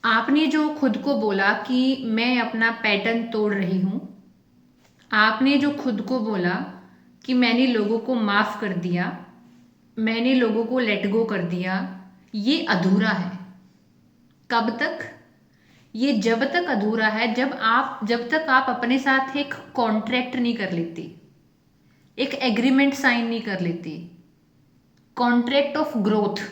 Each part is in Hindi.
आपने जो खुद को बोला कि मैं अपना पैटर्न तोड़ रही हूँ, आपने जो खुद को बोला कि मैंने लोगों को माफ़ कर दिया, मैंने लोगों को लेट गो कर दिया, ये अधूरा है। कब तक? ये जब तक अधूरा है जब तक आप अपने साथ एक कॉन्ट्रैक्ट नहीं कर लेती, एक एग्रीमेंट साइन नहीं कर लेती, कॉन्ट्रैक्ट ऑफ ग्रोथ,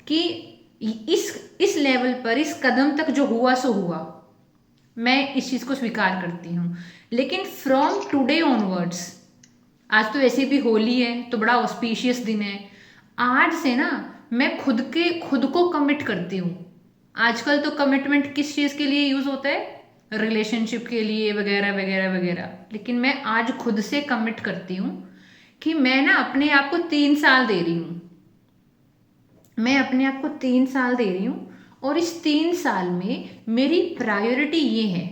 कि इस लेवल पर इस कदम तक जो हुआ सो हुआ, मैं इस चीज़ को स्वीकार करती हूँ। लेकिन फ्रॉम टुडे ऑनवर्ड्स, आज तो वैसे भी होली है तो बड़ा ऑस्पिशियस दिन है, आज से ना मैं खुद को कमिट करती हूँ। आजकल तो कमिटमेंट किस चीज़ के लिए यूज़ होता है? रिलेशनशिप के लिए वगैरह वगैरह वगैरह। लेकिन मैं आज खुद से कमिट करती हूँ कि मैं ना अपने आप को 3 साल दे रही हूँ। मैं अपने आप को 3 साल दे रही हूँ और इस 3 साल में मेरी प्रायोरिटी ये है।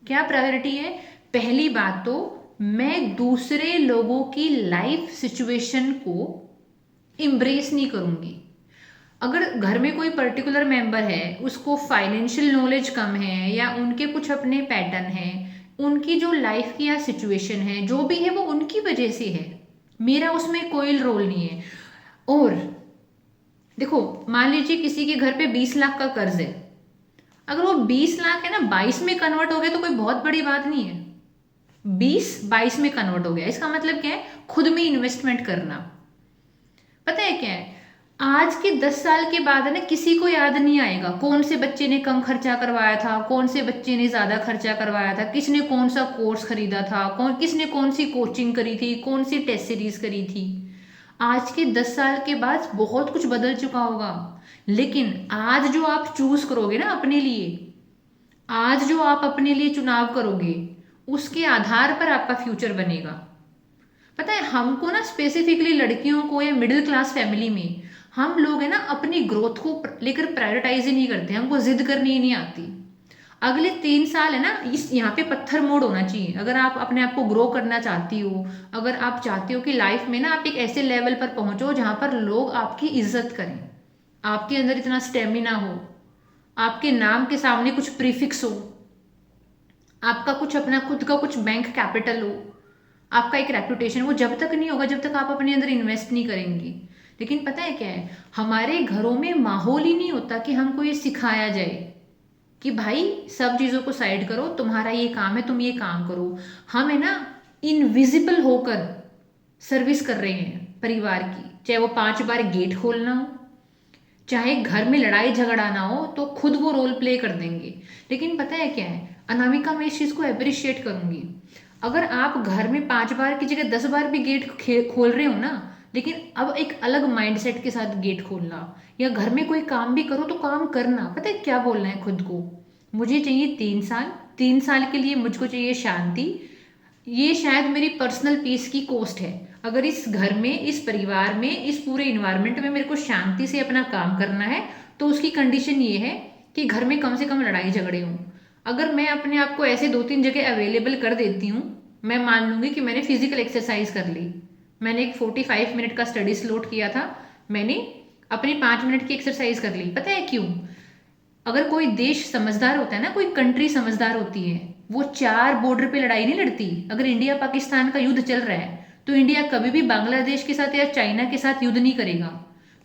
क्या प्रायोरिटी है? पहली बात तो मैं दूसरे लोगों की लाइफ सिचुएशन को इम्ब्रेस नहीं करूँगी। अगर घर में कोई पर्टिकुलर मेंबर है, उसको फाइनेंशियल नॉलेज कम है या उनके कुछ अपने पैटर्न हैं, उनकी जो लाइफ की या सिचुएशन है जो भी है वो उनकी वजह से है, मेरा उसमें कोई रोल नहीं है। और देखो, मान लीजिए किसी के घर पे 20 लाख का कर्ज है, अगर वो 20 लाख है ना 22 में कन्वर्ट हो गया तो कोई बहुत बड़ी बात नहीं है। 20 22 में कन्वर्ट हो गया, इसका मतलब क्या है? खुद में इन्वेस्टमेंट करना। पता है क्या है? आज के 10 साल के बाद है ना, किसी को याद नहीं आएगा कौन से बच्चे ने कम खर्चा करवाया था, कौन से बच्चे ने ज्यादा खर्चा करवाया था, किसने कौन सा कोर्स खरीदा था, किसने कौन सी कोचिंग करी थी, कौन सी टेस्ट सीरीज करी थी। आज के 10 साल के बाद बहुत कुछ बदल चुका होगा। लेकिन आज जो आप चूज करोगे ना अपने लिए, आज जो आप अपने लिए चुनाव करोगे, उसके आधार पर आपका फ्यूचर बनेगा। पता है, हमको ना स्पेसिफिकली लड़कियों को या मिडिल क्लास फैमिली में हम लोग है ना अपनी ग्रोथ को लेकर प्रायोरिटाइज ही नहीं करते, हमको जिद करनी ही नहीं आती। अगले 3 साल है ना, इस यहाँ पे पत्थर मोड़ होना चाहिए। अगर आप अपने आप को ग्रो करना चाहती हो, अगर आप चाहती हो कि लाइफ में ना आप एक ऐसे लेवल पर पहुंचो जहां पर लोग आपकी इज्जत करें, आपके अंदर इतना स्टेमिना हो, आपके नाम के सामने कुछ प्रीफिक्स हो, आपका कुछ अपना खुद का कुछ बैंक कैपिटल हो, आपका एक रेपुटेशन, वो जब तक नहीं होगा जब तक आप अपने अंदर इन्वेस्ट नहीं करेंगी। लेकिन पता है क्या है, हमारे घरों में माहौल ही नहीं होता कि हमको ये सिखाया जाए कि भाई सब चीज़ों को साइड करो, तुम्हारा ये काम है, तुम ये काम करो। हम है ना इनविजिबल होकर सर्विस कर रहे हैं परिवार की, चाहे वो 5 बार गेट खोलना हो, चाहे घर में लड़ाई झगड़ा ना हो तो खुद वो रोल प्ले कर देंगे। लेकिन पता है क्या है अनामिका, मैं इस चीज़ को अप्रिशिएट करूंगी। अगर आप घर में 5 बार की जगह 10 बार भी गेट खोल रहे हो ना, लेकिन अब एक अलग माइंडसेट के साथ गेट खोलना, या घर में कोई काम भी करो तो काम करना। पता है क्या बोलना है खुद को? मुझे चाहिए 3 साल, 3 साल के लिए मुझको चाहिए शांति, ये शायद मेरी पर्सनल पीस की कॉस्ट है। अगर इस घर में, इस परिवार में, इस पूरे इन्वायरमेंट में मेरे को शांति से अपना काम करना है तो उसकी कंडीशन ये है कि घर में कम से कम लड़ाई झगड़े हों। अगर मैं अपने आप को ऐसे 2 3 जगह अवेलेबल कर देती हूँ, मैं मान लूंगी कि मैंने फिजिकल एक्सरसाइज कर ली, मैंने एक 45 मिनट का स्टडी स्लॉट किया था, मैंने अपनी 5 मिनट की एक्सरसाइज कर ली। पता है क्यों? अगर कोई देश समझदार होता है ना, कोई कंट्री समझदार होती है, वो 4 बॉर्डर पे लड़ाई नहीं लड़ती। अगर इंडिया पाकिस्तान का युद्ध चल रहा है तो इंडिया कभी भी बांग्लादेश के साथ या चाइना के साथ युद्ध नहीं करेगा।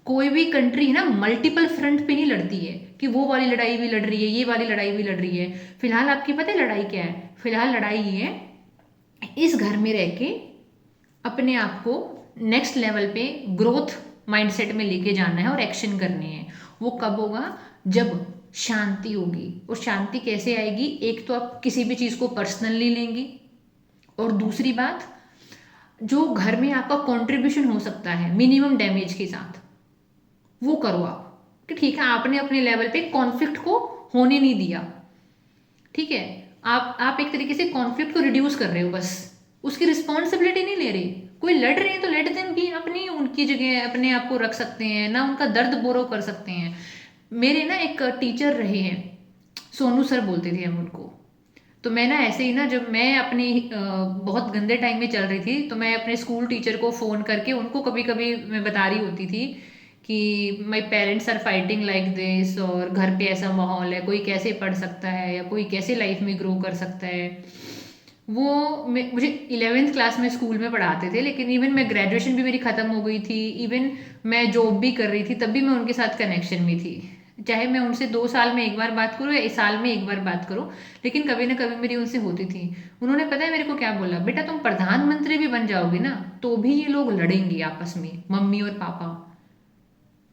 कोई भी कंट्री है ना मल्टीपल फ्रंट पे नहीं लड़ती है कि वो वाली लड़ाई भी लड़ रही है, ये वाली लड़ाई भी लड़ रही है। फिलहाल आपकी पता है लड़ाई क्या है? फिलहाल लड़ाई ये है, इस घर में रह के अपने आप को नेक्स्ट लेवल पे ग्रोथ माइंडसेट में लेके जाना है और एक्शन करने हैं। वो कब होगा? जब शांति होगी। और शांति कैसे आएगी? एक तो आप किसी भी चीज़ को पर्सनली लेंगी, और दूसरी बात, जो घर में आपका कंट्रीब्यूशन हो सकता है मिनिमम डैमेज के साथ, वो करो आप। कि ठीक है, आपने अपने लेवल पे कॉन्फ्लिक्ट को होने नहीं दिया, ठीक है, आप एक तरीके से कॉन्फ्लिक्ट को रिड्यूस कर रहे हो, बस उसकी रिस्पॉन्सिबिलिटी नहीं ले रहे। कोई लड़ रहे हैं तो लेट देम भी, अपनी उनकी जगह अपने आप को रख सकते हैं ना, उनका दर्द बोरो कर सकते हैं। मेरे ना एक टीचर रहे हैं, सोनू सर बोलते थे हम उनको। तो मैं ना ऐसे ही ना, जब मैं अपनी बहुत गंदे टाइम में चल रही थी तो मैं अपने स्कूल टीचर को फ़ोन करके उनको कभी कभी मैं बता रही होती थी कि my parents are fighting like this, और घर पे ऐसा माहौल है, कोई कैसे पढ़ सकता है या कोई कैसे लाइफ में ग्रो कर सकता है। वो मुझे 11th क्लास में स्कूल में पढ़ाते थे, लेकिन इवन मैं ग्रेजुएशन भी मेरी ख़त्म हो गई थी, इवन मैं जॉब भी कर रही थी, तब भी मैं उनके साथ कनेक्शन में थी। चाहे मैं उनसे 2 साल में एक बार बात करूँ या 1 साल में एक बार बात करूँ, लेकिन कभी ना कभी मेरी उनसे होती थी। उन्होंने पता है मेरे को क्या बोला, बेटा तुम प्रधानमंत्री भी बन जाओगे ना तो भी ये लोग लड़ेंगे आपस में, मम्मी और पापा।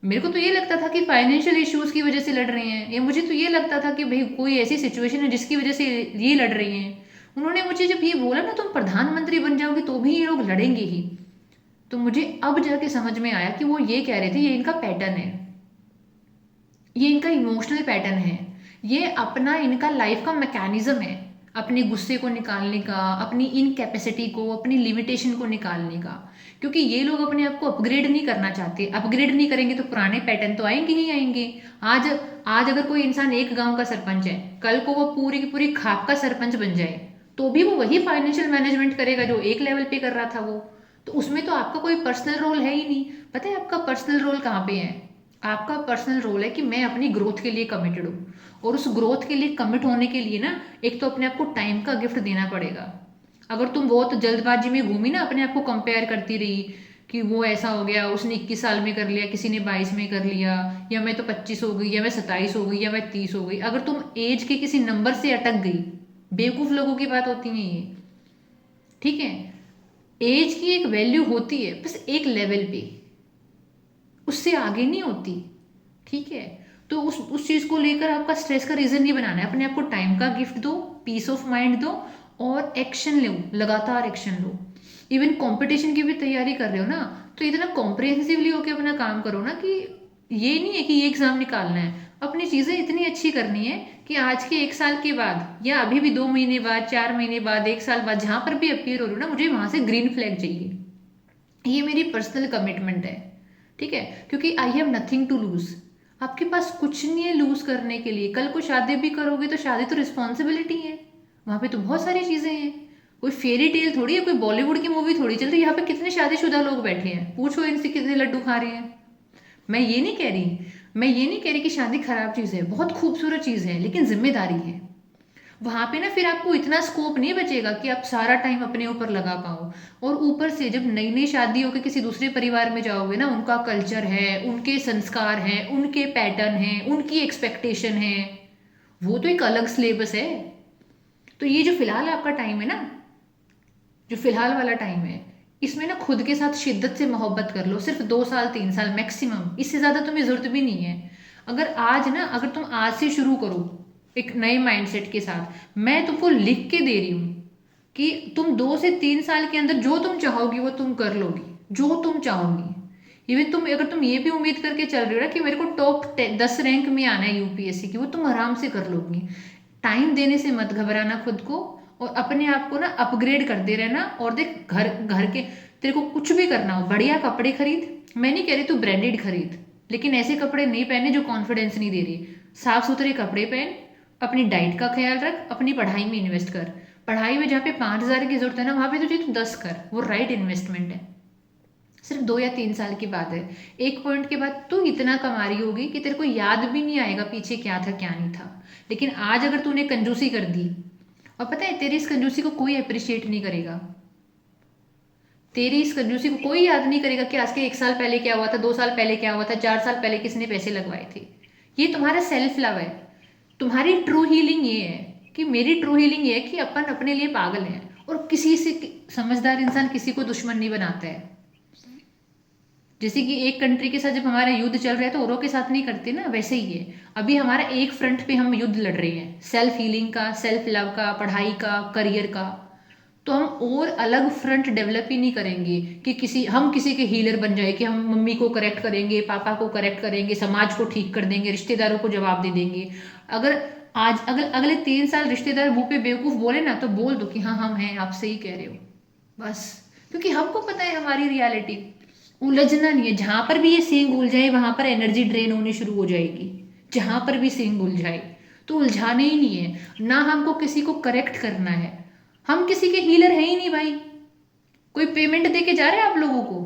मेरे को तो ये लगता था कि फाइनेंशियल इश्यूज की वजह से लड़ रहे हैं, या मुझे तो ये लगता था कि भाई कोई ऐसी सिचुएशन है जिसकी वजह से ये लड़ रही हैं। उन्होंने मुझे जब ये बोला ना तुम प्रधानमंत्री बन जाओगे तो भी ये लोग लड़ेंगे ही, तो मुझे अब जाके समझ में आया कि वो ये कह रहे थे ये इनका पैटर्न है, ये इनका इमोशनल पैटर्न है, ये अपना इनका लाइफ का मैकेनिज्म है, अपने गुस्से को निकालने का, अपनी इनकैपेसिटी को, अपनी लिमिटेशन को निकालने का। क्योंकि ये लोग अपने आप को अपग्रेड नहीं करना चाहते, अपग्रेड नहीं करेंगे तो पुराने पैटर्न तो आएंगे ही आएंगे। आज आज अगर कोई इंसान एक गांव का सरपंच है, कल को वो पूरी की पूरी खाप का सरपंच बन जाए तो भी वो वही फाइनेंशियल मैनेजमेंट करेगा जो एक लेवल पे कर रहा था वो। तो उसमें तो आपका कोई पर्सनल रोल है ही नहीं। पता है आपका पर्सनल रोल कहाँ पे है? आपका पर्सनल रोल है कि मैं अपनी ग्रोथ के लिए कमिटेड हूँ, और उस ग्रोथ के लिए कमिट होने के लिए ना एक तो अपने आप को टाइम का गिफ्ट देना पड़ेगा। अगर तुम बहुत जल्दबाजी में घूमी ना, अपने आप को कंपेयर करती रही कि वो ऐसा हो गया, उसने 21 साल में कर लिया, किसी ने 22 में कर लिया, या मैं तो 25 हो गई, या मैं 27 हो गई, या मैं 30 हो गई, अगर तुम एज के किसी नंबर से अटक गई, बेवकूफ़ लोगों की बात होती है ये, ठीक है। एज की एक वैल्यू होती है बस एक लेवल पे, उससे आगे नहीं होती, ठीक है। तो उस चीज़ को लेकर आपका स्ट्रेस का रीज़न नहीं बनाना है। अपने आप को टाइम का गिफ्ट दो, पीस ऑफ माइंड दो, और एक्शन लो, लगातार एक्शन लो। इवन कंपटीशन की भी तैयारी कर रहे हो ना, तो इतना कॉम्प्रिहेंसिवली होकर अपना काम करो ना कि ये नहीं है कि ये एग्ज़ाम निकालना है, अपनी चीज़ें इतनी अच्छी करनी है कि आज के 1 साल के बाद, या अभी भी 2 महीने बाद, 4 महीने बाद, 1 साल बाद, जहाँ पर भी अपीयर हो रही हो ना, मुझे वहाँ से ग्रीन फ्लैग चाहिए। ये मेरी पर्सनल कमिटमेंट है, ठीक है। क्योंकि I have nothing to lose. आपके पास कुछ नहीं है लूज करने के लिए। कल को शादी भी करोगे तो शादी तो रिस्पॉन्सिबिलिटी है, वहां पे तो बहुत सारी चीजें हैं। कोई फेरी टेल थोड़ी है, कोई बॉलीवुड की मूवी थोड़ी चल रही है। यहाँ पे कितने शादीशुदा लोग बैठे हैं, पूछो इनसे कितने लड्डू खा रहे हैं। मैं ये नहीं कह रही कि शादी खराब चीज़ है, बहुत खूबसूरत चीज़ है, लेकिन जिम्मेदारी है। वहां पे ना फिर आपको इतना स्कोप नहीं बचेगा कि आप सारा टाइम अपने ऊपर लगा पाओ। और ऊपर से जब नई नई शादी होकर किसी दूसरे परिवार में जाओगे ना, उनका कल्चर है, उनके संस्कार हैं, उनके पैटर्न हैं, उनकी एक्सपेक्टेशन है, वो तो एक अलग सिलेबस है। तो ये जो फिलहाल आपका टाइम है ना, जो फिलहाल वाला टाइम है, इसमें ना खुद के साथ शिद्दत से मोहब्बत कर लो। सिर्फ 2 साल 3 साल मैक्सिमम, इससे ज़्यादा तुम्हें ज़रूरत भी नहीं है। अगर तुम आज से शुरू करो एक नए माइंडसेट के साथ, मैं तुमको लिख के दे रही हूँ कि तुम 2 से 3 साल के अंदर जो तुम चाहोगी वो तुम कर लोगी, जो तुम चाहोगी। इवन अगर तुम ये भी उम्मीद करके चल रही हो ना कि मेरे को टॉप 10 रैंक में आना है यूपीएससी की, वो तुम आराम से कर लोगी। टाइम देने से मत घबराना खुद को, और अपने आप को ना अपग्रेड करते रहना। और देख, घर घर के तेरे को कुछ भी करना हो, बढ़िया कपड़े खरीद। मैं नहीं कह रही तू ब्रांडेड खरीद, लेकिन ऐसे कपड़े नहीं पहने जो कॉन्फिडेंस नहीं दे रही। साफ सुथरे कपड़े पहन, अपनी डाइट का ख्याल रख, अपनी पढ़ाई में इन्वेस्ट कर। पढ़ाई में जहाँ पे 5,000 की जरूरत है ना, वहाँ पे तुझे तो 10 कर, वो राइट इन्वेस्टमेंट है। सिर्फ 2 या 3 साल की बात है। एक पॉइंट के बाद तू इतना कमा रही होगी कि तेरे को याद भी नहीं आएगा पीछे क्या था क्या नहीं था। लेकिन आज अगर तूने कंजूसी कर दी, और पता है तेरी इस कंजूसी को कोई अप्रिशिएट नहीं करेगा, तेरी इस कंजूसी को कोई याद नहीं करेगा कि आज के 1 साल पहले क्या हुआ था, 2 साल पहले क्या हुआ था, 4 साल पहले किसने पैसे लगवाए थे। ये तुम्हारा सेल्फ लव है। तुम्हारी ट्रू हीलिंग ये है कि, मेरी ट्रू हीलिंग ये है कि अपन अपने लिए पागल हैं, और किसी से समझदार इंसान किसी को दुश्मन नहीं बनाता है। जैसे कि एक कंट्री के साथ जब हमारा युद्ध चल रहा है तो औरों के साथ नहीं करते ना, वैसे ही है। अभी हमारा एक फ्रंट पे हम युद्ध लड़ रहे हैं, सेल्फ हीलिंग का, सेल्फ लव का, पढ़ाई का, करियर का। तो हम और अलग फ्रंट डेवलप ही नहीं करेंगे कि हम किसी के हीलर बन जाए, कि हम मम्मी को करेक्ट करेंगे, पापा को करेक्ट करेंगे, समाज को ठीक कर देंगे, रिश्तेदारों को जवाब दे देंगे। अगर अगर अगले 3 साल रिश्तेदार मुंह पे बेवकूफ बोले ना, तो बोल दो कि हाँ हम हैं, आप सही कह रहे हो, बस। क्योंकि हमको पता है हमारी रियलिटी। उलझना नहीं है। जहां पर भी ये सींग उलझाए वहां पर एनर्जी ड्रेन होनी शुरू हो जाएगी। जहां पर भी सींग उलझाए तो उलझाने ही नहीं है ना, हमको किसी को करेक्ट करना है। हम किसी के हीलर है ही नहीं भाई। कोई पेमेंट दे के जा रहे हैं आप लोगों को?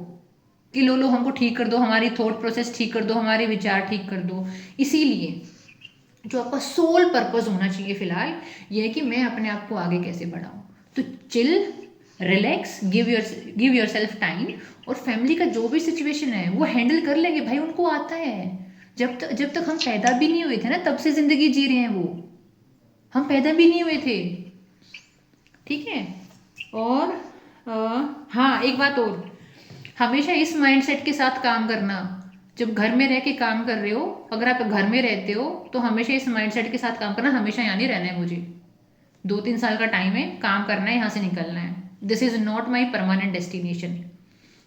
कि लो लो हमको ठीक कर दो, हमारी थॉट प्रोसेस ठीक कर दो, हमारे विचार ठीक कर दो। इसीलिए जो आपका सोल पर्पस होना चाहिए फिलहाल, ये है कि मैं अपने आप को आगे कैसे बढ़ाऊँ। तो chill, relax, give your self time, और फैमिली का जो भी सिचुएशन है वो हैंडल कर लेंगे भाई, उनको आता है। जब तक हम पैदा भी नहीं हुए थे ना, तब से जिंदगी जी रहे हैं वो, हम पैदा भी नहीं हुए थे। ठीक है। और हाँ, एक बात और, हमेशा इस माइंडसेट के साथ काम करना, जब घर में रह के काम कर रहे हो, अगर आप घर में रहते हो तो हमेशा इस माइंडसेट के साथ काम करना, हमेशा यहाँ नहीं रहना है मुझे, 2-3 साल का टाइम है, काम करना है, यहाँ से निकलना है, this is not my permanent destination.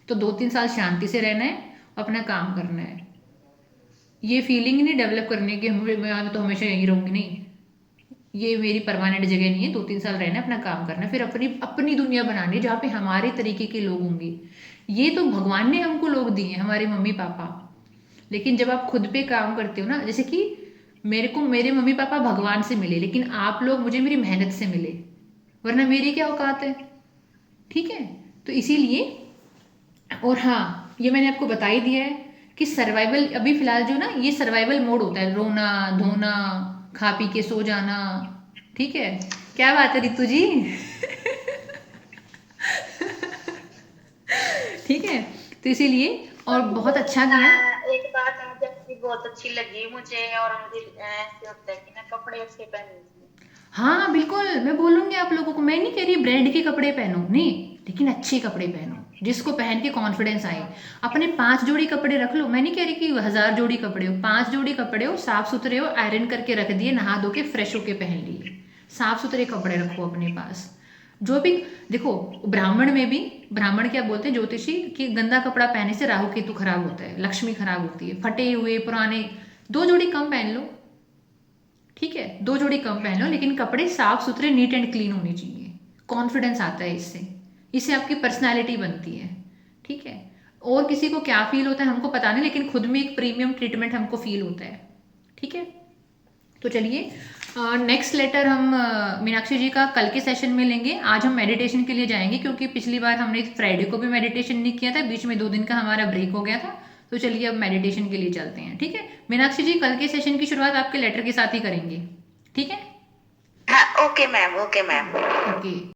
तो 2-3 साल शांति से रहना है, अपना काम करना है। ये फीलिंग नहीं डेवलप करनी कि मैं तो हमेशा यहीं रहूँगी, नहीं, ये मेरी परमानेंट जगह नहीं है, 2-3 साल रहना है, अपना काम करना है, फिर अपनी अपनी दुनिया बनानी है जहाँ पे हमारे तरीके के लोग होंगे। ये तो भगवान ने हमको लोग दिए हैं, हमारे मम्मी पापा। लेकिन जब आप खुद पे काम करते हो ना, जैसे कि मेरे को मेरे मम्मी पापा भगवान से मिले, लेकिन आप लोग मुझे मेरी मेहनत से मिले, वरना मेरी क्या औकात है। ठीक है। तो इसीलिए, और हाँ, ये मैंने आपको बता ही दिया है कि सर्वाइवल अभी फिलहाल जो ना, ये सर्वाइवल मोड होता है, रोना धोना, खा पी के सो जाना। ठीक है। क्या बात है रितु जी? ठीक है। तो इसीलिए, और बहुत अच्छा किया। एक बात मुझे आपकी बहुत अच्छी लगी मुझे, और मुझे ऐसे होता है कि ना कपड़े अच्छे पहनने चाहिए। हाँ बिल्कुल, मैं बोलूँगी आप लोगों को, मैं नहीं कह रही ब्रांड के कपड़े पहनो, नहीं, लेकिन अच्छे कपड़े पहनो जिसको पहन के कॉन्फिडेंस आए। अपने 5 जोड़ी कपड़े रख लो, मैं नहीं कह रही कि 1000 जोड़ी कपड़े हो, 5 जोड़ी कपड़े हो, साफ सुथरे हो, आयरन करके रख दिए, नहा धो के फ्रेश होके पहन लिए। साफ सुथरे कपड़े रखो अपने पास। जो भी, देखो, ब्राह्मण में भी, ब्राह्मण क्या बोलते हैं ज्योतिषी, कि गंदा कपड़ा पहनने से राहु केतु खराब होता है, लक्ष्मी खराब होती है, फटे हुए पुराने, 2 जोड़ी कम पहन लो। ठीक है, 2 जोड़ी कम पहन लो, लेकिन कपड़े साफ सुथरे, नीट एंड क्लीन होने चाहिए। कॉन्फिडेंस आता है इससे, इससे आपकी पर्सनैलिटी बनती है। ठीक है। और किसी को क्या फील होता है हमको पता नहीं, लेकिन खुद में एक प्रीमियम ट्रीटमेंट हमको फील होता है। ठीक है। तो चलिए, नेक्स्ट लेटर हम मीनाक्षी जी का कल के सेशन में लेंगे। आज हम मेडिटेशन के लिए जाएंगे, क्योंकि पिछली बार हमने फ्राइडे को भी मेडिटेशन नहीं किया था, बीच में 2 दिन का हमारा ब्रेक हो गया था। तो चलिए अब मेडिटेशन के लिए चलते हैं। ठीक है। मीनाक्षी जी, कल के सेशन की शुरुआत आपके लेटर के साथ ही करेंगे। ठीक है। हाँ, okay ma'am, okay ma'am. Okay.